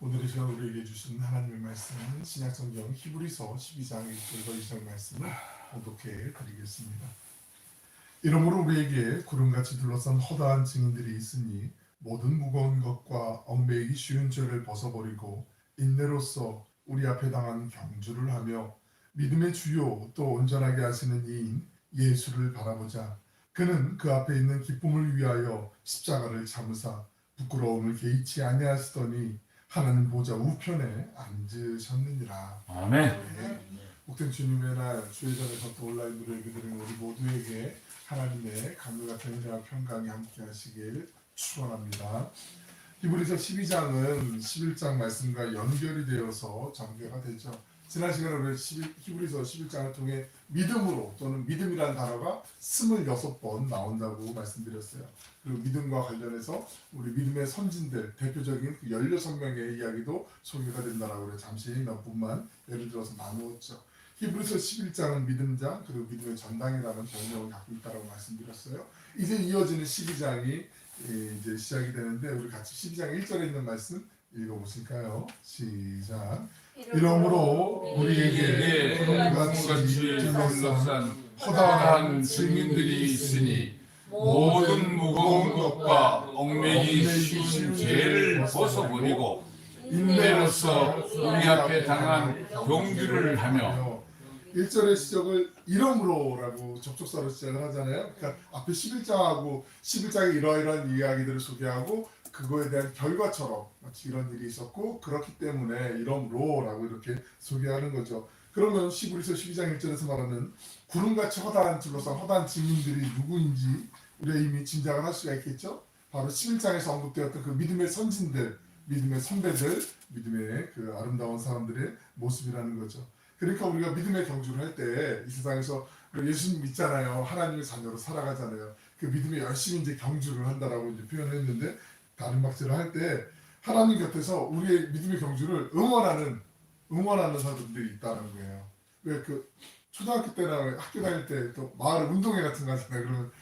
오늘 이 시간 우리에게 주신 하나님의 말씀은 신약성경 히브리서 12장 1절과 2절 말씀을 봉독해 드리겠습니다. 이러므로 우리에게 구름같이 둘러싼 허다한 증인들이 있으니 모든 무거운 것과 얽매이기 쉬운 죄를 벗어버리고 인내로써 우리 앞에 당한 경주를 하며 믿음의 주요 또 온전하게 하시는 이인 예수를 바라보자. 그는 그 앞에 있는 기쁨을 위하여 십자가를 참으사 부끄러움을 개의치 아니하시더니 하나님 보좌 우편에 앉으셨느니라. 아멘. 복된 주님의 날 주의 전에서 또 온라인으로 예배드리는 우리 모두에게 하나님의 강물 같은 은혜와 평강이 함께 하시길 축원합니다. 히브리서 12장은 11장 말씀과 연결이 되어서 전개가 되죠. 지난 시간에 우리 히브리서 11장을 통해 믿음으로 또는 믿음이라는 단어가 26번 나온다고 말씀드렸어요. 그리고 믿음과 관련해서 우리 믿음의 선진들 대표적인 그 16명의 이야기도 소개가 된다라고 그래 잠시 몇 분만 예를 들어서 나누었죠. 히브리서 11장은 믿음장 그리고 믿음의 전당이라는 본명을 갖고 있다고 말씀드렸어요. 이제 이어지는 12장이 이제 시작이 되는데 우리 같이 12장 1절에 있는 말씀 읽어보실까요? 시작. 이러므로 우리에게 구름같이 둘러싼 허다한 증인들이 있으니 모든 무거운 것과 얽매이기 쉬운 죄를 벗어버리고 인내로써 우리 앞에 당한 경주를 하며 1절의 시작을 이러므로라고 접속사로 시작을 하잖아요. 그러니까 앞에 11장하고 11장에 이러이러한 이야기들을 소개하고 그거에 대한 결과처럼 마치 이런 일이 있었고 그렇기 때문에 이러므로라고 이렇게 소개하는 거죠. 그러면 히브리서 12장 1절에서 말하는 구름같이 허다한 둘러싼 허다한 증인들이 누구인지 우리가 이미 짐작을 할 수가 있겠죠. 바로 11장에서 언급되었던 그 믿음의 선진들, 믿음의 선배들, 믿음의 그 아름다운 사람들의 모습이라는 거죠. 그러니까 우리가 믿음의 경주를 할 때 이 세상에서 예수님 믿잖아요. 하나님의 자녀로 살아가잖아요. 그 믿음에 열심히 이제 경주를 한다라고 이제 표현했는데 다른 박제를 할 때 하나님 곁에서 우리의 믿음의 경주를 응원하는 사람들이 있다는 거예요. 왜 그 초등학교 때나 학교 다닐 때 또 마을 운동회 같은 거 하잖아요. 그러면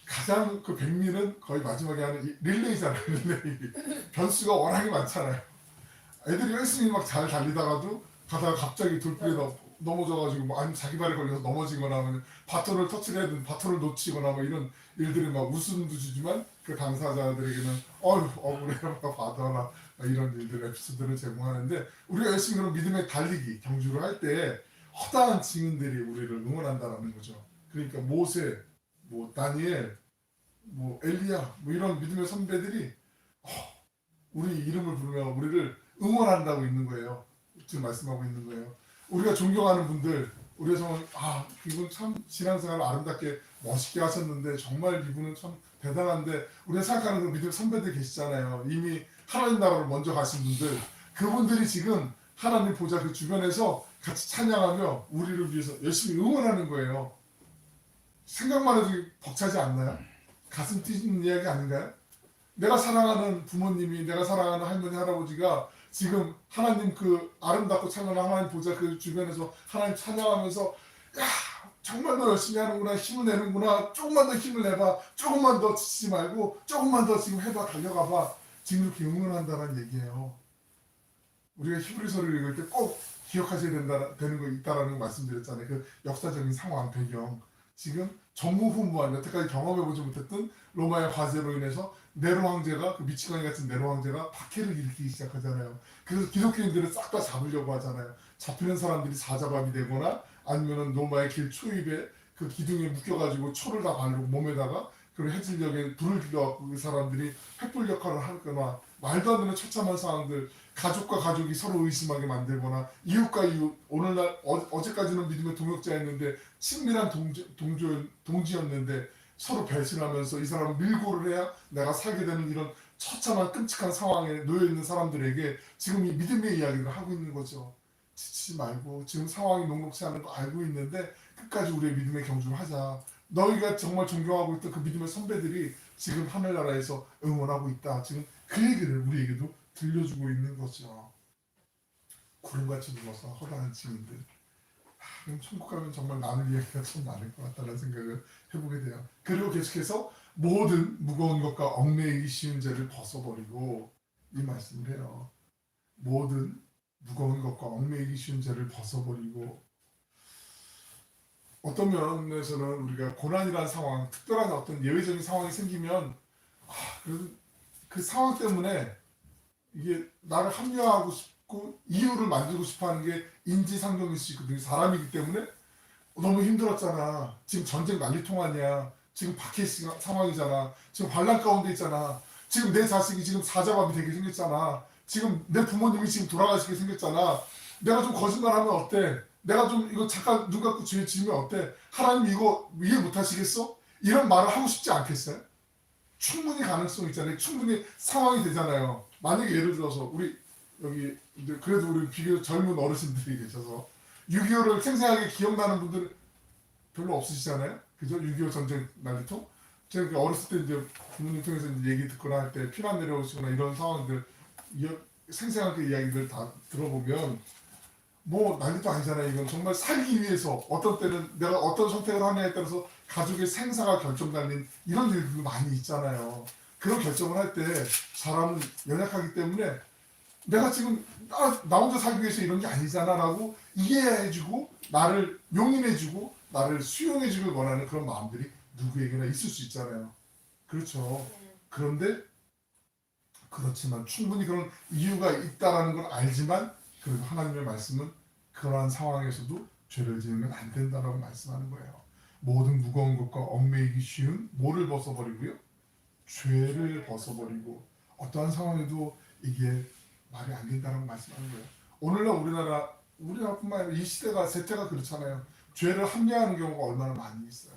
가장 그 백미는 거의 마지막에 하는 릴레이잖아요. 릴레이. 변수가 워낙에 많잖아요. 애들이 열심히 막 잘 달리다가도 가다가 갑자기 돌풀에 넘어져가지고 뭐 아니면 자기 발에 걸려서 넘어지거나 하면 바톤을 터치를 바톤을 놓치거나 뭐 이런 일들이 막 웃음도 주지만 그 당사자들에게는 억울해 받아라 이런 일들 에피소드를 제공하는데 우리가 열심히 그런 믿음의 달리기 경주를 할 때 허다한 증인들이 우리를 응원한다라는 거죠. 그러니까 모세, 뭐 다니엘, 뭐 엘리야 뭐 이런 믿음의 선배들이 우리 이름을 부르며 우리를 응원한다고 있는 거예요. 지금 말씀하고 있는 거예요. 우리가 존경하는 분들, 우리가 이분 참 신앙생활을 아름답게 멋있게 하셨는데 정말 이분은 참 대단한데 우리가 생각하는 그 믿음 선배들 계시잖아요. 이미 하나님 나라로 먼저 가신 분들, 그분들이 지금 하나님 보좌 그 주변에서 같이 찬양하며 우리를 위해서 열심히 응원하는 거예요. 생각만 해도 벅차지 않나요? 가슴 뛰는 이야기 아닌가요? 내가 사랑하는 부모님이, 내가 사랑하는 할머니, 할아버지가 지금 하나님 그 아름답고 찬란한 하나님 보좌 그 주변에서 하나님 찬양하면서 야 정말 더 열심히 하는구나, 힘을 내는구나, 조금만 더 힘을 내봐, 조금만 더 지치지 말고 조금만 더 지금 해봐, 달려가봐, 지금 이렇게 응원한다는 얘기예요. 우리가 히브리서를 읽을 때 꼭 기억하셔야 되는 거 있다라는 거 말씀드렸잖아요. 그 역사적인 상황, 배경. 지금 전무후무한 여태까지 경험해보지 못했던 로마의 화재로 인해서 네로 황제가 그 미치광이 같은 네로 황제가 박해를 일으키기 시작하잖아요. 그래서 기독교인들을 싹 다 잡으려고 하잖아요. 잡히는 사람들이 사자밥이 되거나 아니면은 로마의 길 초입에 그 기둥에 묶여가지고 초를 다 바르고 몸에다가 그 해질녘에 불을 들여갖고 그 사람들이 횃불 역할을 하거나 말도 안 되는 처참한 상황들, 가족과 가족이 서로 의심하게 만들거나 이웃과 이웃, 오늘날 어제까지는 믿음의 동역자였는데 친밀한 동지였는데 서로 배신하면서 이 사람을 밀고를 해야 내가 살게 되는 이런 처참한 끔찍한 상황에 놓여있는 사람들에게 지금 이 믿음의 이야기를 하고 있는 거죠. 지치지 말고 지금 상황이 녹록치 않은 거 알고 있는데 끝까지 우리의 믿음의 경주를 하자. 너희가 정말 존경하고 있던 그 믿음의 선배들이 지금 하늘나라에서 응원하고 있다. 지금 그 얘기를 우리에게도 들려주고 있는 거죠. 구름같이 둘러싼 허다한 증인들. 그럼 천국 가면 정말 나눌 이야기가 참 많을 것 같다는 생각을 해보게 돼요. 그리고 계속해서 모든 무거운 것과 얽매이기 쉬운 죄를 벗어버리고 이 말씀을 해요. 모든 무거운 것과 얽매이기 쉬운 죄를 벗어버리고 어떤 면에서는 우리가 고난이라는 상황, 특별한 어떤 예외적인 상황이 생기면 그 상황 때문에 이게 나를 합리화하고 싶고 이유를 만들고 싶어하는 게 인지상정일 수 있거든요. 사람이기 때문에 너무 힘들었잖아. 지금 전쟁 난리통하냐. 지금 박해시 상황이잖아. 지금 환란 가운데 있잖아. 지금 내 자식이 지금 사자밥이 되게 생겼잖아. 지금 내 부모님이 지금 돌아가시게 생겼잖아. 내가 좀 거짓말하면 어때? 내가 좀 이거 잠깐 눈 감고 죄 지으면 어때? 하나님 이거 이해 못하시겠어? 이런 말을 하고 싶지 않겠어요? 충분히 가능성이 있잖아요. 충분히 상황이 되잖아요. 만약에 예를 들어서 우리 여기 그래도 우리 비교적 젊은 어르신들이 계셔서 6.25를 생생하게 기억나는 분들 별로 없으시잖아요. 그죠? 6.25 전쟁 난리통? 제가 어렸을 때 이제 부모님 통해서 이제 얘기 듣거나 할 때 피난 내려오시거나 이런 상황들 생생하게 이야기들 다 들어보면 뭐 난리도 아니잖아요. 이건 정말 살기 위해서 어떤 때는 내가 어떤 선택을 하냐에 따라서 가족의 생사가 결정되는 이런 일들도 많이 있잖아요. 그런 결정을 할 때 사람은 연약하기 때문에 내가 지금 나 혼자 살기 위해서 이런 게 아니잖아 라고 이해해주고 나를 용인해주고 나를 수용해주길 원하는 그런 마음들이 누구에게나 있을 수 있잖아요. 그렇죠. 그런데 그렇지만 충분히 그런 이유가 있다라는 걸 알지만 그래도 하나님의 말씀은 그러한 상황에서도 죄를 지으면 안 된다라고 말씀하는 거예요. 모든 무거운 것과 얽매이기 쉬운 뭐를 벗어버리고요? 죄를 벗어버리고 어떠한 상황에도 이게 말이 안 된다라고 말씀하는 거예요. 오늘날 우리나라뿐만 아니라 이 시대가 세태가 그렇잖아요. 죄를 합리화하는 경우가 얼마나 많이 있어요.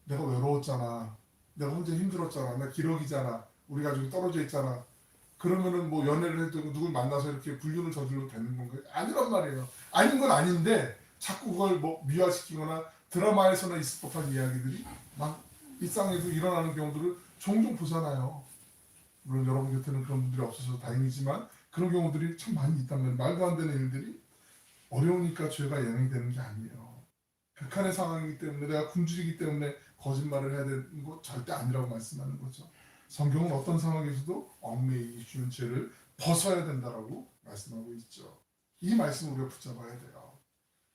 내가 외로웠잖아. 내가 혼자 힘들었잖아. 나 기러기잖아. 우리 가족이 떨어져 있잖아. 그러면은 뭐 연애를 해도 누굴 만나서 이렇게 불륜을 저질러도 되는 건가요? 아니란 말이에요. 아닌 건 아닌데 자꾸 그걸 뭐 미화시키거나 드라마에서나 있을 법한 이야기들이 막 일상에도 일어나는 경우들을 종종 보잖아요. 물론 여러분 곁에는 그런 분들이 없어서 다행이지만 그런 경우들이 참 많이 있다면 말도 안 되는 일들이 어려우니까 죄가 영향되는 게 아니에요. 극한의 상황이기 때문에 내가 굶주리기 때문에 거짓말을 해야 되는 거 절대 아니라고 말씀하는 거죠. 성경은 어떤 상황에서도 얽매이기 쉬운 죄를 벗어야 된다라고 말씀하고 있죠. 이 말씀을 우리가 붙잡아야 돼요.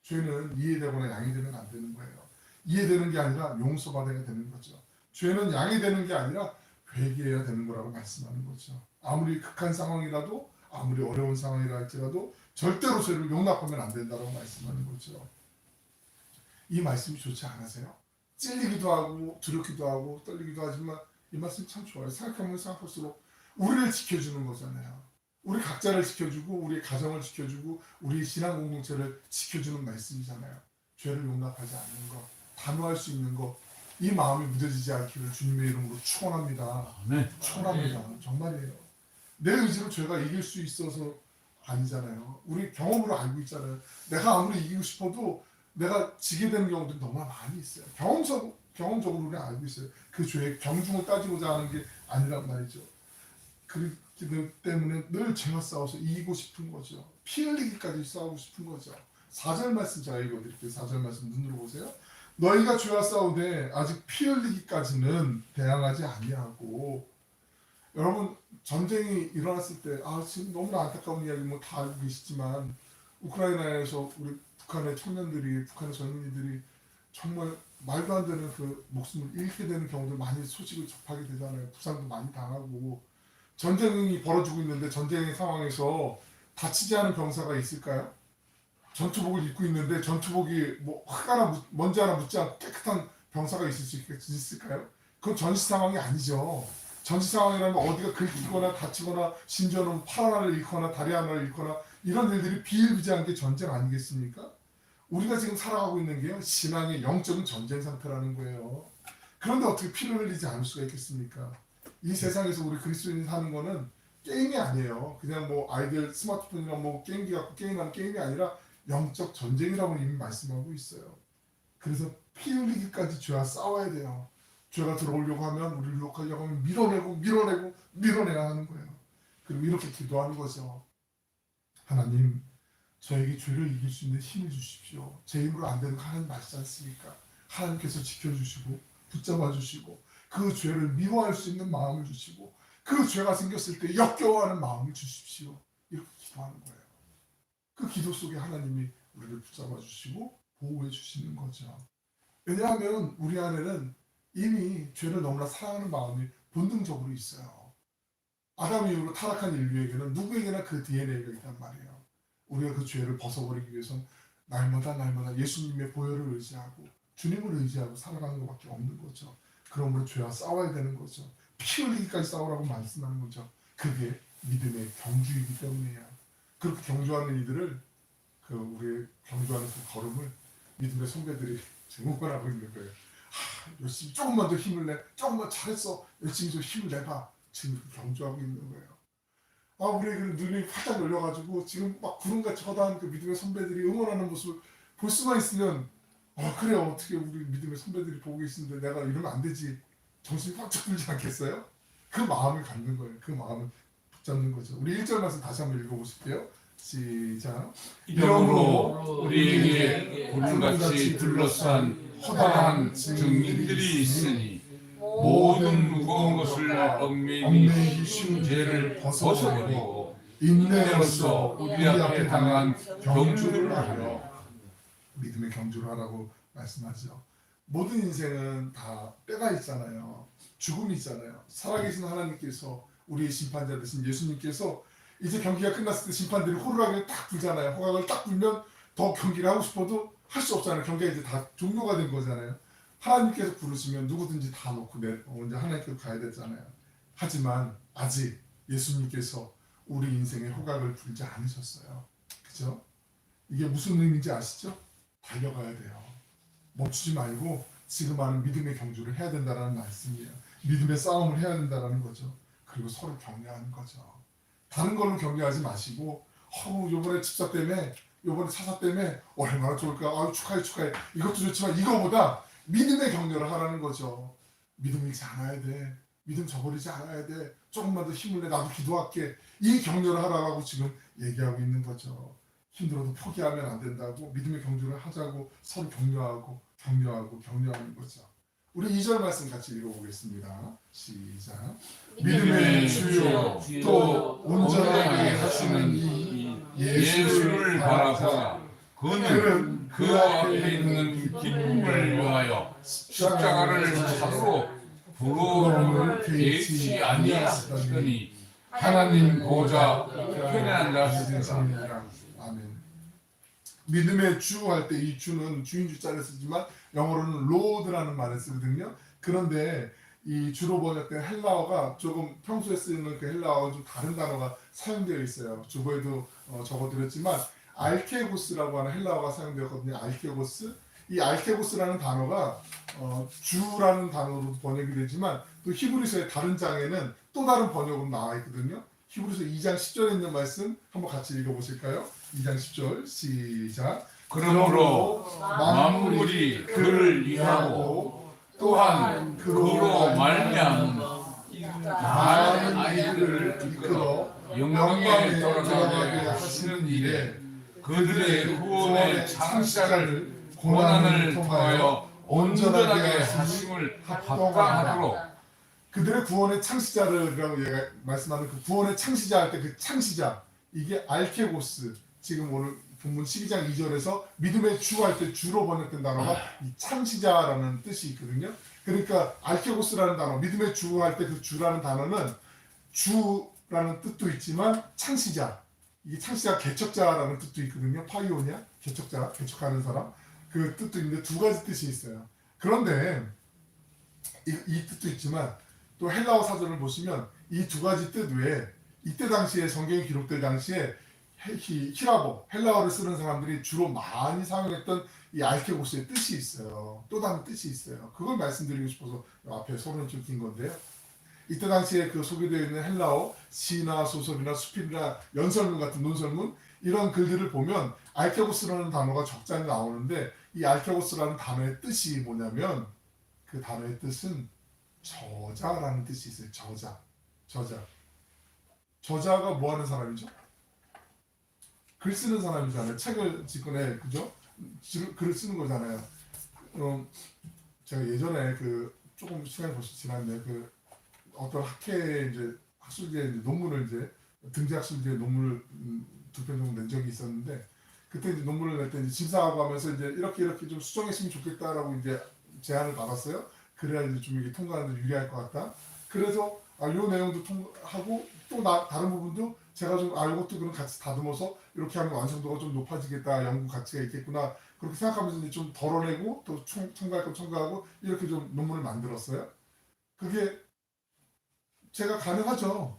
죄는 이해되거나 양해되면 안 되는 거예요. 이해되는 게 아니라 용서받아야 되는 거죠. 죄는 양해되는 게 아니라 회개해야 되는 거라고 말씀하는 거죠. 아무리 극한 상황이라도 아무리 어려운 상황이라 할지라도 절대로 죄를 용납하면 안 된다고 말씀하는 거죠. 이 말씀이 좋지 않으세요? 찔리기도 하고 두렵기도 하고 떨리기도 하지만 이 말씀 참 좋아요. 생각하면 생각할수록 우리를 지켜주는 거잖아요. 우리 각자를 지켜주고 우리의 가정을 지켜주고 우리의 신앙 공동체를 지켜주는 말씀이잖아요. 죄를 용납하지 않는 것, 단호할 수 있는 것, 이 마음이 무뎌지지 않기를 주님의 이름으로 축원합니다. 축원합니다. 정말이에요. 내 의지로 죄가 이길 수 있어서 아니잖아요. 우리 경험으로 알고 있잖아요. 내가 아무리 이기고 싶어도 내가 지게 되는 경우들이 너무나 많이 있어요. 경험적으로 우리가 알고 있어요. 그 죄의 경중을 따지고자 하는 게 아니란 말이죠. 그렇기 때문에 늘 죄와 싸워서 이기고 싶은 거죠. 피 흘리기까지 싸우고 싶은 거죠. 4절 말씀 제가 읽어드릴게요. 4절 말씀 눈으로 보세요. 너희가 죄와 싸우되 아직 피 흘리기까지는 대항하지 아니하고. 여러분 전쟁이 일어났을 때 지금 너무나 안타까운 이야기 뭐 다 알고 계시지만 우크라이나에서 우리 북한의 청년들이 북한의 젊은이들이 정말 말도 안 되는 그 목숨을 잃게 되는 경우들 많이 소식을 접하게 되잖아요. 부상도 많이 당하고 전쟁이 벌어지고 있는데 전쟁의 상황에서 다치지 않은 병사가 있을까요? 전투복을 입고 있는데 전투복이 뭐 흙 하나 먼지 하나 묻지 않고 깨끗한 병사가 있을 수 있을까요? 그건 전시 상황이 아니죠. 전시 상황이라면 어디가 긁히거나 다치거나 심지어는 팔 하나를 잃거나 다리 하나를 잃거나 이런 일들이 비일비재한 게 전쟁 아니겠습니까? 우리가 지금 살아가고 있는 게요, 신앙의 영적인 전쟁 상태라는 거예요. 그런데 어떻게 피를 흘리지 않을 수가 있겠습니까? 이 세상에서 우리 그리스도인이 사는 거는 게임이 아니에요. 그냥 뭐 아이들 스마트폰이나 뭐 게임기 갖고 게임하는 게임이 아니라 영적 전쟁이라고 이미 말씀하고 있어요. 그래서 피 흘리기까지 죄와 싸워야 돼요. 죄가 들어오려고 하면 우리를 유혹하려고 하면 밀어내야 하는 거예요. 그리고 이렇게 기도하는 거죠. 하나님, 저에게 죄를 이길 수 있는 힘을 주십시오. 제 힘으로 안 되는 거 하나님 맞지 않습니까? 하나님께서 지켜주시고 붙잡아 주시고 그 죄를 미워할 수 있는 마음을 주시고 그 죄가 생겼을 때 역겨워하는 마음을 주십시오. 이렇게 기도하는 거예요. 그 기도 속에 하나님이 우리를 붙잡아 주시고 보호해 주시는 거죠. 왜냐하면 우리 안에는 이미 죄를 너무나 사랑하는 마음이 본능적으로 있어요. 아담 이후로 타락한 인류에게는 누구에게나 그 DNA가 있단 말이에요. 우리가 그 죄를 벗어버리기 위해서는 날마다 예수님의 보혈을 의지하고 주님을 의지하고 살아가는 것밖에 없는 거죠. 그러므로 죄와 싸워야 되는 거죠. 피 흘리기까지 싸우라고 말씀하는 거죠. 그게 믿음의 경주이기 때문이에요. 그렇게 경주하는 이들을 우리 경주하는 그 걸음을 믿음의 선배들이 지금 응원하고 있는 거예요. 열심히 조금만 더 힘을 내, 조금만 잘했어, 열심히 좀 힘을 내봐. 지금 경주하고 있는 거예요. 우리 그 눈이 활짝 열려가지고 지금 막 구름같이 허다한 그 믿음의 선배들이 응원하는 모습을 볼 수만 있으면 그래, 어떻게 우리 믿음의 선배들이 보고 계시는데 내가 이러면 안 되지. 정신이 꽉 들지 않겠어요? 그 마음을 갖는 거예요. 그 마음을 붙잡는 거죠. 우리 1절 말씀 다시 한번 읽어보실게요. 시작. 이러므로 우리에게 구름같이 둘러싼 허다한 증인들이 있으니 모든 무거운 것을 얽매이기 쉬운 죄를 벗어버리고 인내로서 우리 앞에 당한 경주를 하려. 믿음의 경주를 하라고 말씀하죠. 모든 인생은 다 때가 있잖아요. 죽음이 있잖아요. 살아계신 하나님께서 우리의 심판자 되신 예수님께서 이제 경기가 끝났을 때 심판들이 호루라기를 딱 불잖아요. 호각을 딱 불면 더 경기를 하고 싶어도 할 수 없잖아요. 경기가 이제 다 종료가 된 거잖아요. 하나님께서 부르시면 누구든지 다 놓고 이제 하나님께로 가야 되잖아요. 하지만 아직 예수님께서 우리 인생의 호각을 불지 않으셨어요. 그죠? 이게 무슨 의미인지 아시죠? 달려가야 돼요. 멈추지 말고 지금 하는 믿음의 경주를 해야 된다는 말씀이에요. 믿음의 싸움을 해야 된다는 거죠. 그리고 서로 격려하는 거죠. 다른 걸로 격려하지 마시고 요번에 집사 때문에 요번에 차사 때문에 얼마나 좋을까, 축하해. 이것도 좋지만 이거보다 믿음의 격려를 하라는 거죠. 믿음 잃지 않아야 돼. 믿음 저버리지 않아야 돼. 조금만 더 힘을 내. 나도 기도할게. 이 격려를 하라고 지금 얘기하고 있는 거죠. 힘들어도 포기하면 안 된다고, 믿음의 경주를 하자고 서로 격려하는 거죠. 우리 2절 말씀 같이 읽어보겠습니다. 시작. 믿음의 주요 또 온전하게 하시는 이 예수를 바라보라. 그는 그 앞에 있는 기쁨을 위하여 십자가를 자로 부러움을 개의치 아니하시더니 하나님 보좌 편에 앉으시니라. 아멘. 믿음의 주 할 때 이 주는 주인 주자를 쓰지만 영어로는 로드라는 말을 쓰거든요. 그런데 이 주로 번역된 헬라어가 조금 평소에 쓰는 그 헬라어와 좀 다른 단어가 사용되어 있어요. 주보에도 적어드렸지만 알케고스라고 하는 헬라어가 사용되었거든요. 알케고스. 이 알케고스라는 단어가 주라는 단어로 번역이 되지만 또 히브리서의 다른 장에는 또 다른 번역으로 나와 있거든요. 히브리서 2장 10절에 있는 말씀 한번 같이 읽어보실까요? 2장 10절 시작. 그러므로 만물이 그를 위하고 또한 그로 말미암은 많은 아이들을 이끌어 영광에 돌아가게 하시는 일에 그들의 구원의 창시자를 고난을 통하여 온전하게 하심을 합당하도록. 그들의 구원의 창시자라고 얘가 말씀하는 그 구원의 창시자 할 때 그 창시자, 이게 알케고스. 지금 오늘 본문 12장 2절에서 믿음의 주 할 때 주로 번역된 단어가 이 창시자라는 뜻이 있거든요. 그러니까 알케고스라는 단어, 믿음의 주 할 때 그 주라는 단어는 주라는 뜻도 있지만 창시자, 이게 창시자 개척자라는 뜻도 있거든요. 파이오니아, 개척자, 개척하는 사람, 그 뜻도 있는데 두 가지 뜻이 있어요. 그런데 이 뜻도 있지만 또 헬라어 사전을 보시면 이 두 가지 뜻 외에 이때 당시에 성경이 기록될 당시에 히라보, 헬라어를 쓰는 사람들이 주로 많이 사용했던 이 알케고스의 뜻이 있어요. 또 다른 뜻이 있어요. 그걸 말씀드리고 싶어서 앞에 소론을 좀 낀 건데요. 이때 당시에 그 소개되어 있는 헬라어 시나 소설이나 수필이나 연설문 같은 논설문, 이런 글들을 보면 알케고스라는 단어가 적잖이 나오는데 이 알케고스라는 단어의 뜻이 뭐냐면 그 단어의 뜻은 저자라는 뜻이 있어요. 저자가 뭐 하는 사람이죠? 글 쓰는 사람이잖아요. 책을 짓거나, 그죠? 글을 쓰는 거잖아요. 제가 예전에 조금 시간이 벌써 지났는데 어떤 학회 학술제 논문을 등재학술지에 논문을 2편 정도 낸 적이 있었는데 그때 이제 논문을 낼 때 이제 심사하고 하면서 이제 이렇게 좀 수정했으면 좋겠다라고 이제 제안을 받았어요. 그래야 이제 좀 이게 통과하는 데 유리할 것 같다. 그래서 요 내용도 통하고 또 다른 부분도 제가 좀 이것도 그럼 같이 다듬어서 이렇게 하면 완성도가 좀 높아지겠다, 연구 가치가 있겠구나 그렇게 생각하면서 이제 좀 덜어내고 또 첨가할 건 첨가하고 이렇게 좀 논문을 만들었어요. 그게 제가 가능하죠.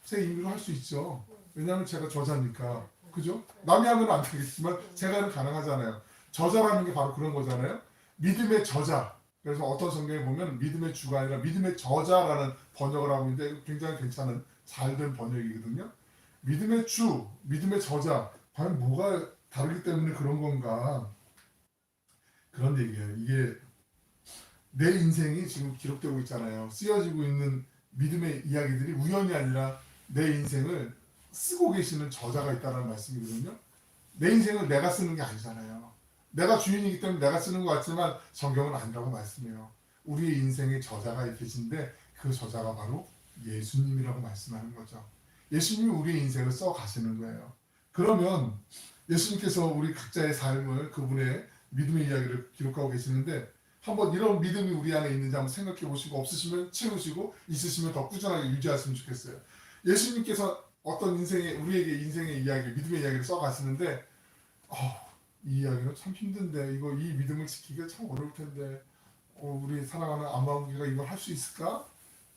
제 임의로 할 수 있죠. 왜냐하면 제가 저자니까. 그죠? 남이 하면 안 되겠지만 제가 하면 가능하잖아요. 저자라는 게 바로 그런 거잖아요. 믿음의 저자. 그래서 어떤 성경에 보면 믿음의 주가 아니라 믿음의 저자라는 번역을 하고 있는데 굉장히 괜찮은 잘된 번역이거든요. 믿음의 주, 믿음의 저자. 과연 뭐가 다르기 때문에 그런 건가? 그런 얘기예요. 이게 내 인생이 지금 기록되고 있잖아요. 쓰여지고 있는 믿음의 이야기들이 우연이 아니라 내 인생을 쓰고 계시는 저자가 있다는 말씀이거든요. 내 인생을 내가 쓰는 게 아니잖아요. 내가 주인이기 때문에 내가 쓰는 것 같지만 성경은 아니라고 말씀해요. 우리의 인생의 저자가 계신데 그 저자가 바로 예수님이라고 말씀하는 거죠. 예수님이 우리의 인생을 써 가시는 거예요. 그러면 예수님께서 우리 각자의 삶을 그분의 믿음의 이야기를 기록하고 계시는데 한번 이런 믿음이 우리 안에 있는지 한번 생각해 보시고 없으시면 채우시고 있으시면 더 꾸준하게 유지하시면 좋겠어요. 예수님께서 어떤 우리에게 인생의 이야기, 믿음의 이야기를 써가시는데 이 이야기는 참 힘든데 이 믿음을 지키기가 참 어려울 텐데 우리 사랑하는 안마은교가 이걸 할 수 있을까?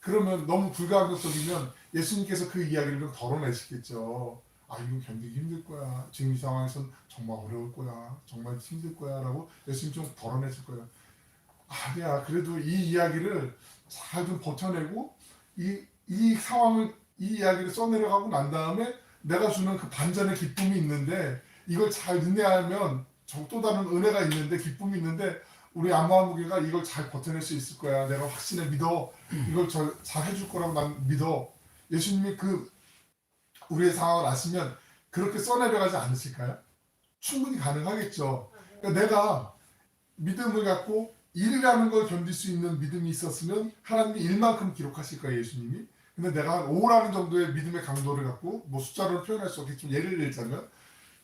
그러면 너무 불가항력적이면 예수님께서 그 이야기를 좀 덜어내시겠죠. 이거 견디기 힘들 거야. 지금 이 상황에선 정말 어려울 거야. 정말 힘들 거야 라고 예수님 좀 덜어내실 거예요. 아니야. 그래도 이 이야기를 잘 좀 버텨내고 이 상황을 이 이야기를 써내려가고 난 다음에 내가 주는 그 반전의 기쁨이 있는데 이걸 잘 인내하면 또 다른 은혜가 있는데 기쁨이 있는데 우리 안마무개가 이걸 잘 버텨낼 수 있을 거야. 내가 확신해 믿어. 이걸 잘 해줄 거라고 난 믿어. 예수님이 우리의 상황을 아시면 그렇게 써내려가지 않으실까요? 충분히 가능하겠죠. 그러니까 내가 믿음을 갖고 일이라는 걸 견딜 수 있는 믿음이 있었으면 하나님이 일만큼 기록하실 거예요, 예수님이. 근데 내가 한 5라는 정도의 믿음의 강도를 갖고 숫자로 표현할 수 없겠지만 예를 들자면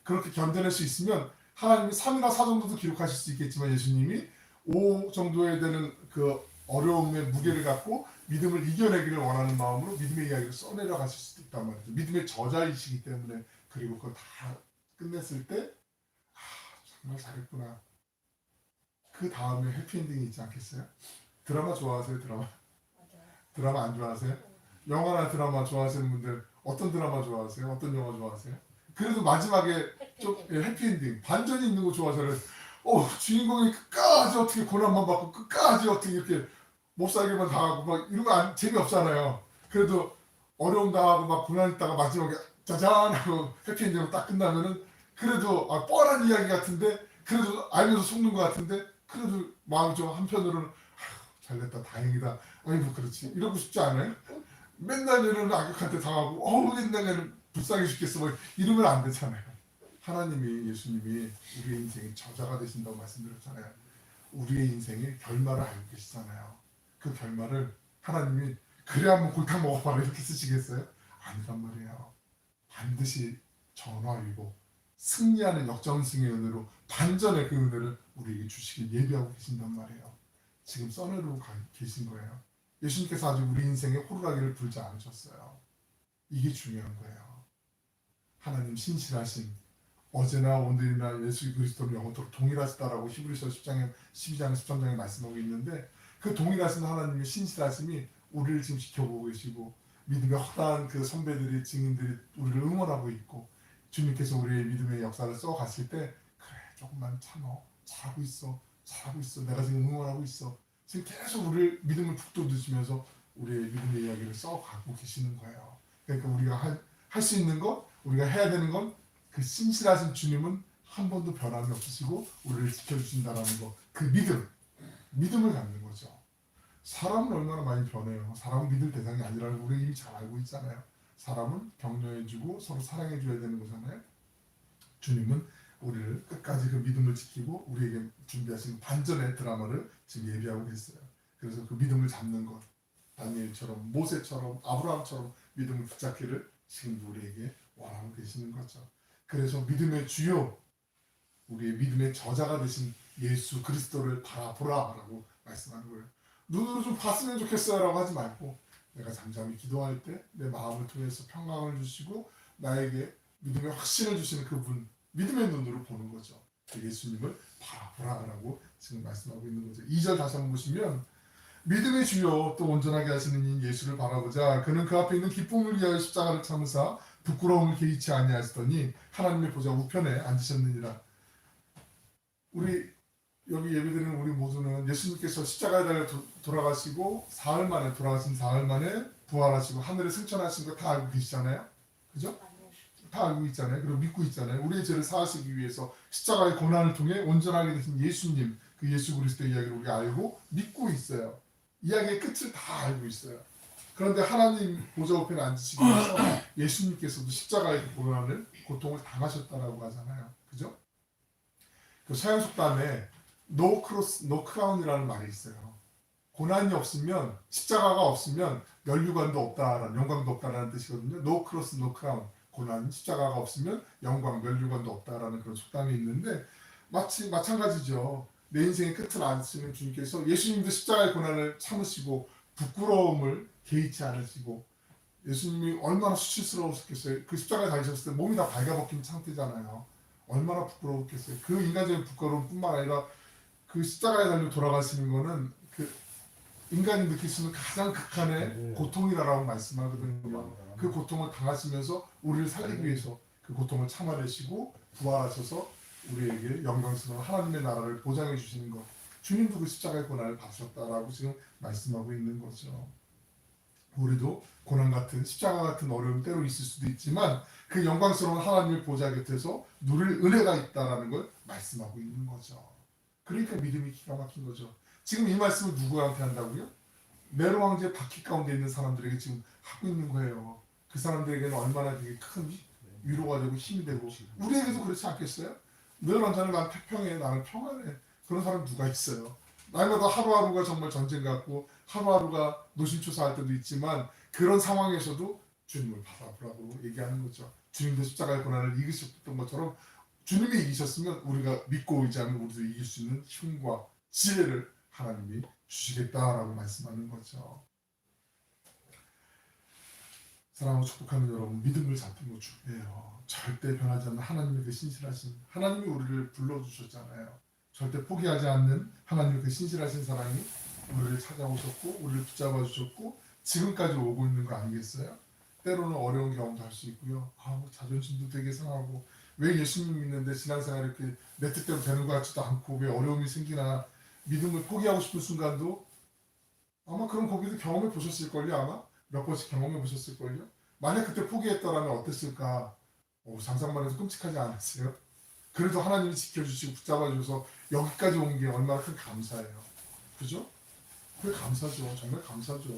그렇게 견뎌낼 수 있으면 하나님이 3이나 4 정도도 기록하실 수 있겠지만 예수님이 5 정도에 되는 그 어려움의 무게를 갖고 믿음을 이겨내기를 원하는 마음으로 믿음의 이야기를 써내려 가실 수도 있단 말이죠. 믿음의 저자이시기 때문에. 그리고 그걸 다 끝냈을 때 정말 잘했구나. 그 다음에 해피엔딩이 있지 않겠어요? 드라마 좋아하세요? 드라마 안 좋아하세요? 영화나 드라마 좋아하시는 분들 어떤 드라마 좋아하세요? 어떤 영화 좋아하세요? 그래도 마지막에 좀 해피엔딩 반전이 있는 거 좋아하잖아요. 주인공이 끝까지 어떻게 고난만 받고 끝까지 어떻게 이렇게 못살게만 당하고 막 이런 거 재미없잖아요. 그래도 어려움 당하고 막 고난 있다가 마지막에 짜잔 하고 해피엔딩으로 딱 끝나면은 그래도 뻔한 이야기 같은데 그래도 알면서 속는 것 같은데 그래도 마음이 좀 한편으로는 잘됐다 다행이다 그렇지 이러고 싶지 않아요? 맨날 얘는 악역한테 당하고 맨날 얘는 불쌍해 죽겠어 이러면 안 되잖아요. 하나님이 예수님이 우리의 인생의 저자가 되신다고 말씀드렸잖아요. 우리의 인생의 결말을 알고 계시잖아요. 그 결말을 하나님이 그래 한번 골탕 먹어봐라 이렇게 쓰시겠어요? 아니란 말이에요. 반드시 전화위복 승리하는 역전승의 은혜로 반전의 그 은혜를 우리에게 주시길 예비하고 계신단 말이에요. 지금 써내려고 계신 거예요. 예수님께서 아직 우리 인생에 호루라기를 불지 않으셨어요. 이게 중요한 거예요. 하나님 신실하신 어제나 오늘이나 예수 그리스도는 영원토록 동일하시다라고 히브리서 10장, 12장, 13장에 말씀하고 있는데 그 동일하신 하나님의 신실하심이 우리를 지금 지켜보고 계시고 믿음의 허다한 그 선배들이 증인들이 우리를 응원하고 있고 주님께서 우리의 믿음의 역사를 써가실 때 그래 조금만 참어 잘하고 있어 내가 지금 응원하고 있어 지금 계속 우리를 믿음을 북돋우시면서 우리의 믿음의 이야기를 써가고 계시는 거예요. 그러니까 우리가 할 수 있는 것 우리가 해야 되는 건 그 신실하신 주님은 한 번도 변함이 없으시고 우리를 지켜주신다라는 거 그 믿음을 갖는 거죠. 사람은 얼마나 많이 변해요. 사람은 믿을 대상이 아니라는 걸 우리 이미 잘 알고 있잖아요. 사람은 격려해주고 서로 사랑해줘야 되는 거잖아요. 주님은 우리를 끝까지 그 믿음을 지키고 우리에게 준비하신 반전의 드라마를 지금 예비하고 계세요. 그래서 그 믿음을 잡는 것 다니엘처럼 모세처럼 아브라함처럼 믿음을 붙잡기를 지금 우리에게 원하고 계시는 거죠. 그래서 믿음의 주요, 우리의 믿음의 저자가 되신 예수 그리스도를 바라보라라고 말씀하는 거예요. 눈으로 좀 봤으면 좋겠어요라고 하지 말고 내가 잠잠히 기도할 때 내 마음을 통해서 평강을 주시고 나에게 믿음의 확신을 주시는 그분, 믿음의 눈으로 보는 거죠. 그 예수님을 바라보라라고 지금 말씀하고 있는 거죠. 2절 다시 한번 보시면 믿음의 주요 또 온전하게 하시는 이 예수를 바라보자. 그는 그 앞에 있는 기쁨을 위하여 십자가를 참으사 부끄러움을 개의치 아니하시더니 하나님의 보좌 우편에 앉으셨느니라. 우리 여기 예배드리는 우리 모두는 예수님께서 십자가에 달려 돌아가시고 사흘 만에 돌아가신 사흘 만에 부활하시고 하늘에 승천하신 거 다 알고 계시잖아요. 그죠? 다 알고 있잖아요. 그리고 믿고 있잖아요. 우리의 죄를 사하시기 위해서 십자가의 고난을 통해 온전하게 되신 예수님, 그 예수 그리스도의 이야기를 우리가 알고 믿고 있어요. 이야기의 끝을 다 알고 있어요. 그런데 하나님 보좌 우편에 앉으시기 위해서 예수님께서도 십자가의 고난을, 고통을 당하셨다라고 하잖아요. 그죠? 그 서양 속담에 no cross, no crown이라는 말이 있어요. 고난이 없으면, 십자가가 없으면 면류관도 없다라는, 영광도 없다라는 뜻이거든요. no cross, no crown. 고난, 십자가가 없으면 영광, 면류관도 없다라는 그런 속담이 있는데 마찬가지죠. 내 인생의 끝을 아시는 주님께서 예수님도 십자가의 고난을 참으시고 부끄러움을 개의치 않으시고 예수님이 얼마나 수치스러우셨겠어요. 그 십자가에 달리셨을 때 몸이 다 발가벗긴 상태잖아요. 얼마나 부끄러웠겠어요. 그 인간적인 부끄러움뿐만 아니라 그 십자가에 달려 돌아가시는 거는 그 인간이 느낄 수 있는 가장 극한의 고통이라고 말씀하거든요. 그 고통을 당하시면서 우리를 살리기 위해서 그 고통을 참아내시고 부활하셔서 우리에게 영광스러운 하나님의 나라를 보장해 주시는 것. 주님도 그 십자가의 고난을 받으셨다라고 지금 말씀하고 있는 거죠. 우리도 고난 같은 십자가 같은 어려움 때로 있을 수도 있지만 그 영광스러운 하나님의 보좌 곁에서 누릴 은혜가 있다라는 걸 말씀하고 있는 거죠. 그러니까 믿음이 기가 막힌 거죠. 지금 이 말씀을 누구한테 한다고요? 네로 황제 바퀴 가운데 있는 사람들에게 지금 하고 있는 거예요. 그 사람들에게는 얼마나 되게 큰 위로가 되고 힘이 되고 우리에게도 그렇지 않겠어요? 늘 언제나 난 태평해, 나는 평안해. 그런 사람 누가 있어요? 날마다 하루하루가 정말 전쟁 같고 하루하루가 노심초사할 때도 있지만 그런 상황에서도 주님을 바라보라고 얘기하는 거죠. 주님도 십자가의 고난을 이기셨던 것처럼 주님이 이기셨으면 우리가 믿고 의지하면 우리도 이길 수 있는 힘과 지혜를 하나님이 주시겠다라고 말씀하는 거죠. 사랑하고 축복하는 여러분, 믿음을 잡고 주세요. 절대 변하지 않는 하나님의 그 신실하신, 하나님이 우리를 불러주셨잖아요. 절대 포기하지 않는 하나님의 그 신실하신 사랑이 우리를 찾아오셨고 우리를 붙잡아 주셨고 지금까지 오고 있는 거 아니겠어요? 때로는 어려운 경험도 할 수 있고요. 자존심도 되게 상하고 왜 예수님 믿는데 신앙생활 이렇게 내 뜻대로 되는 것 같지도 않고 왜 어려움이 생기나 믿음을 포기하고 싶은 순간도 아마 그런 고비도 경험해 보셨을걸요. 아마 몇 번씩 경험해 보셨을걸요. 만약 그때 포기했더라면 어땠을까? 상상만 해도 끔찍하지 않았어요? 그래도 하나님이 지켜주시고 붙잡아주셔서 여기까지 온 게 얼마나 큰 감사예요. 그죠? 그게 감사죠. 정말 감사죠.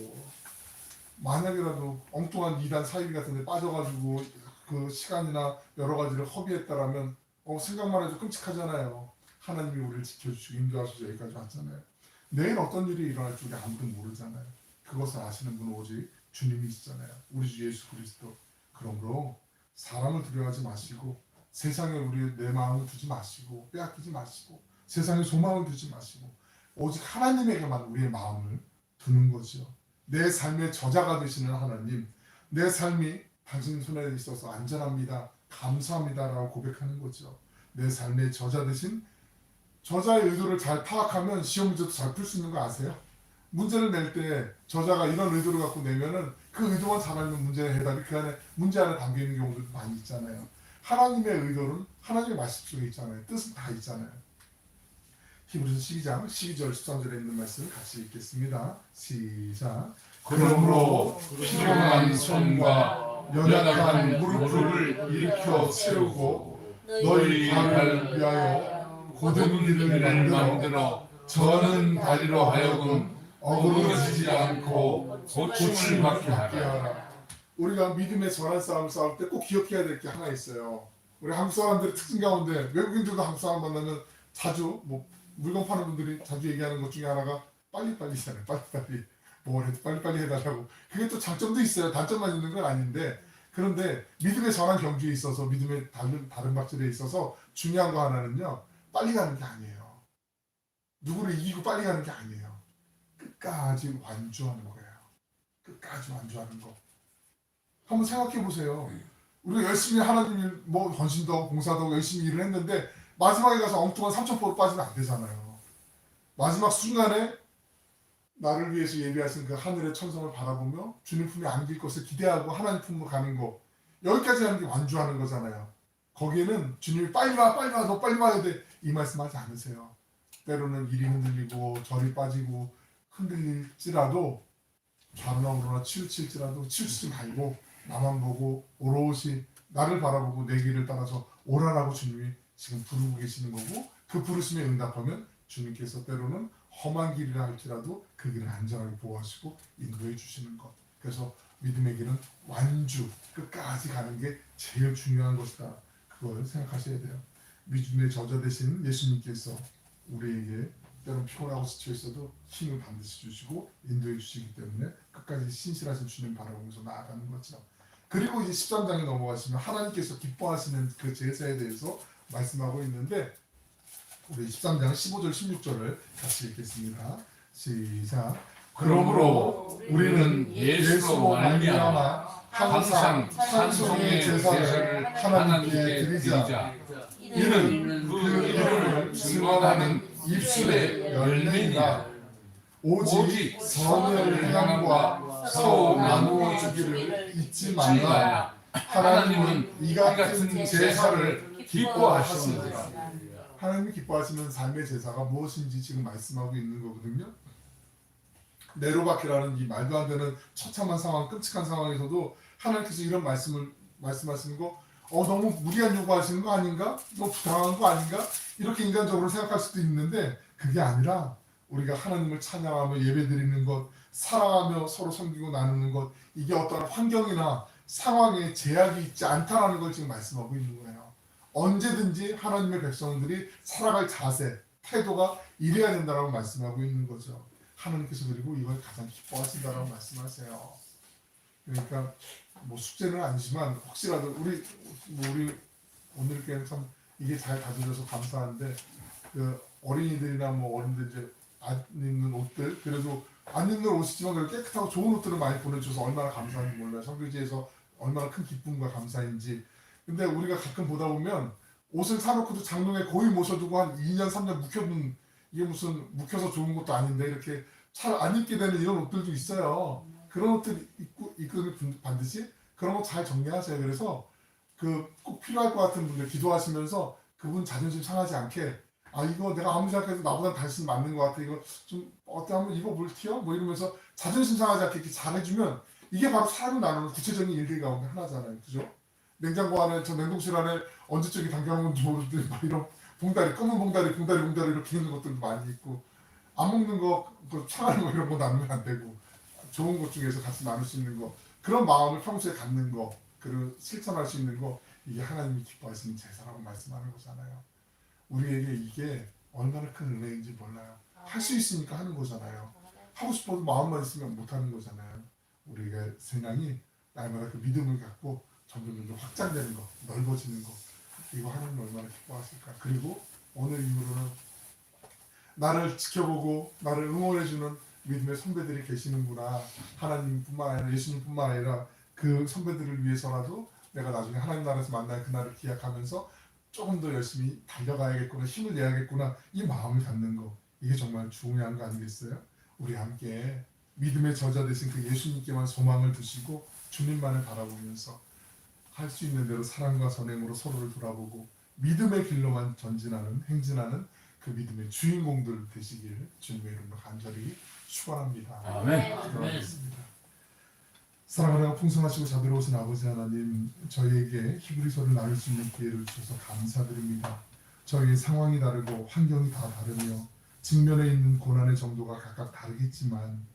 만약이라도 엉뚱한 이단 사이비 같은 데 빠져가지고 그 시간이나 여러 가지를 허비했다라면 생각만 해도 끔찍하잖아요. 하나님이 우리를 지켜주시고 인도하셔서 여기까지 왔잖아요. 내일 어떤 일이 일어날 줄 아무도 모르잖아요. 그것을 아시는 분은 오직 주님이시잖아요. 우리 주 예수 그리스도. 그러므로 사람을 두려워하지 마시고 세상에 내 마음을 두지 마시고 빼앗기지 마시고 세상에 소망을 두지 마시고 오직 하나님에게만 우리의 마음을 두는 거죠. 내 삶의 저자가 되시는 하나님, 내 삶이 당신 손에 있어서 안전합니다. 감사합니다라고 고백하는 거죠. 내 삶의 저자 되신 저자의 의도를 잘 파악하면 시험 문제도 잘 풀 수 있는 거 아세요? 문제를 낼 때 저자가 이런 의도를 갖고 내면은 그 의도만 잘 알면 문제의 해답이 그 안에 문제 안에 담겨 있는 경우도 많이 있잖아요. 하나님의 의도는 하나님의 말씀 속에 있잖아요. 뜻은 다 있잖아요. 히브리서 12장 12절 13절에 있는 말씀을 같이 읽겠습니다. 시작. 그러므로 피곤한 손과 연약한 무릎을 일으켜 세우고 너희 발을 위하여 곧은 길을 만들어 저는 다리로 하여금 어그러지지 않고 고침을 받게 하라. 우리가 믿음의 전환 싸움을 싸울 때 꼭 기억해야 될 게 하나 있어요. 우리 한국 사람들의 특징 가운데 외국인들도 한국 사람 만나면 자주 물건 파는 분들이 자주 얘기하는 것 중에 하나가 빨리빨리잖아요. 빨리빨리 뭘 해도 빨리빨리 해달라고. 그게 또 장점도 있어요. 단점만 있는 건 아닌데 그런데 믿음의 전환 경주에 있어서 믿음의 다른 박질에 있어서 중요한 거 하나는요. 빨리 가는 게 아니에요. 누구를 이기고 빨리 가는 게 아니에요. 끝까지 완주하는 거예요. 끝까지 완주하는 거. 한번 생각해 보세요. 우리가 열심히 하나님 뭐 헌신도 하고 봉사도 하고 열심히 일을 했는데 마지막에 가서 엉뚱한 삼천포로 빠지면 안 되잖아요. 마지막 순간에 나를 위해서 예비하신 그 하늘의 천성을 바라보며 주님 품에 안길 것을 기대하고 하나님 품으로 가는 거, 여기까지 하는 게 완주하는 거잖아요. 거기에는 주님이 빨리 와 너 빨리 와야 돼 이 말씀하지 않으세요. 때로는 일이 흔들리고 절이 빠지고 흔들릴지라도 좌로나 우로나 치우칠지라도 치우치지 말고 나만 보고 오롯이 나를 바라보고 내 길을 따라서 오라라고 주님이 지금 부르고 계시는 거고, 그 부르심에 응답하면 주님께서 때로는 험한 길이라 할지라도 그 길을 안전하게 보호하시고 인도해 주시는 것. 그래서 믿음의 길은 완주, 끝까지 가는 게 제일 중요한 것이다. 그걸 생각하셔야 돼요. 믿음의 저자 되신 예수님께서 우리에게 때로는 피곤하고 지쳐 있어도 힘을 반드시 주시고 인도해 주시기 때문에 끝까지 신실하신 주님 바라보면서 나아가는 거죠. 그리고 이제 13장에 넘어가시면 하나님께서 기뻐하시는 그 제사에 대해서 말씀하고 있는데, 우리 13장 15절 16절을 같이 읽겠습니다. 시작. 그러므로 우리는 예수로 말미암아 항상 찬송의 제사를 하나님께 드리자. 이는 그 이름을 증언하는 입술의 열매이다. 오직 선을 행함과 서로 나누어 주기를 잊지 말라. 하나님은 이 같은 제사를 기뻐하시느니라. 하나님이 기뻐하시는 삶의 제사가 무엇인지 지금 말씀하고 있는 거거든요. 네로바키라는 이 말도 안 되는 처참한 상황, 끔찍한 상황에서도 하나님께서 이런 말씀하시는 거, 너무 무리한 요구하시는 거 아닌가? 너무 부당한 거 아닌가? 이렇게 인간적으로 생각할 수도 있는데, 그게 아니라 우리가 하나님을 찬양하며 예배드리는 것, 사랑하며 서로 섬기고 나누는 것, 이게 어떤 환경이나 상황에 제약이 있지 않다라는 걸 지금 말씀하고 있는 거예요. 언제든지 하나님의 백성들이 살아갈 자세, 태도가 이래야 된다라고 말씀하고 있는 거죠. 하나님께서 그리고 이걸 가장 기뻐하신다라고 말씀하세요. 그러니까 뭐 숙제는 아니지만 혹시라도 우리 오늘 교회는 참 이게 잘 가져져서 감사한데, 그 어린이들이나 뭐 어른들 이제 안 입는 옷들, 그래도 안 입는 옷이지만 그래도 깨끗하고 좋은 옷들을 많이 보내줘서 얼마나 감사한지 몰라요. 선교지에서 얼마나 큰 기쁨과 감사인지. 근데 우리가 가끔 보다 보면 옷을 사놓고도 장롱에 거의 모셔두고 한 2년 3년 묵혀둔, 이게 무슨 묵혀서 좋은 것도 아닌데 이렇게 잘 안 입게 되는 이런 옷들도 있어요. 그런 옷들 입고 반드시 그런 거 잘 정리하세요. 그래서 그 꼭 필요할 것 같은 분들 기도하시면서 그분 자존심 상하지 않게, 이거 내가 아무리 생각해도 나보다 당신 맞는 것 같아, 이거 좀 어때 한번 입어볼 티요? 뭐 이러면서 자존심 상하지 않게 이렇게 잘해주면 이게 바로 사람을 나누는 구체적인 일들 가운데 하나잖아요. 그죠? 냉장고 안에, 저 냉동실 안에 언제적이 담겨놓은지 모르는데 막 이런 봉다리, 검은 봉다리 이렇게 있는 것들도 많이 있고, 안 먹는 거, 상하는 거 이런 거 나누면 안 되고, 좋은 것 중에서 같이 나눌 수 있는 거, 그런 마음을 평소에 갖는 거, 그리고 실천할 수 있는 거, 이게 하나님이 기뻐하시는 제사라고 말씀하는 거잖아요. 우리에게 이게 얼마나 큰 은혜인지 몰라요. 할 수 있으니까 하는 거잖아요. 하고 싶어도 마음만 있으면 못 하는 거잖아요. 우리가 생각이 날마다 그 믿음을 갖고 점점 확장되는 거, 넓어지는 거, 이거 하나님 얼마나 기뻐하실까. 그리고 오늘 이후로는 나를 지켜보고 나를 응원해주는 믿음의 선배들이 계시는구나. 하나님뿐만 아니라 예수님뿐만 아니라 그 선배들을 위해서라도 내가 나중에 하나님 나라에서 만날 그날을 기약하면서 조금 더 열심히 달려가야겠구나, 힘을 내야겠구나, 이 마음을 갖는 거, 이게 정말 중요한 거 아니겠어요? 우리 함께 믿음의 저자 되신 그 예수님께만 소망을 두시고 주님만을 바라보면서 할 수 있는 대로 사랑과 선행으로 서로를 돌아보고 믿음의 길로만 행진하는 그 믿음의 주인공들 되시길 주님의 이름으로 간절히 축원합니다. 아멘. 기도하겠습니다. 사랑하는 풍성하시고 자비로우신 아버지 하나님, 저희에게 히브리서를 나눌 수 있는 기회를 주셔서 감사드립니다. 저희의 상황이 다르고 환경이 다 다르며 직면에 있는 고난의 정도가 각각 다르겠지만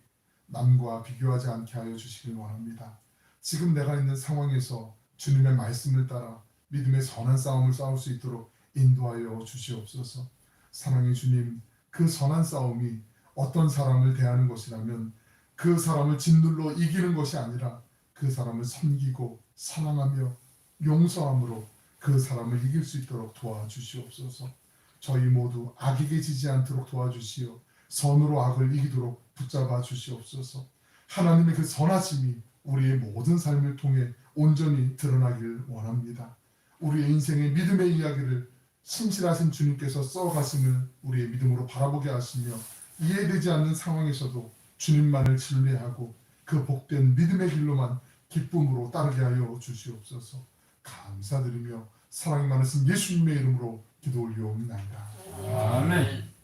남과 비교하지 않게 하여 주시길 원합니다. 지금 내가 있는 상황에서 주님의 말씀을 따라 믿음의 선한 싸움을 싸울 수 있도록 인도하여 주시옵소서. 사랑의 주님, 그 선한 싸움이 어떤 사람을 대하는 것이라면 그 사람을 짓눌러 이기는 것이 아니라 그 사람을 섬기고 사랑하며 용서함으로 그 사람을 이길 수 있도록 도와주시옵소서. 저희 모두 악에게 지지 않도록 도와주시어 선으로 악을 이기도록 붙잡아 주시옵소서. 하나님의 그 선하심이 우리의 모든 삶을 통해 온전히 드러나길 원합니다. 우리의 인생의 믿음의 이야기를 신실하신 주님께서 써가심을 우리의 믿음으로 바라보게 하시며 이해되지 않는 상황에서도 주님만을 신뢰하고 그 복된 믿음의 길로만 기쁨으로 따르게 하여 주시옵소서. 감사드리며 사랑이 많으신 예수님의 이름으로 기도 올리옵나이다. 아멘.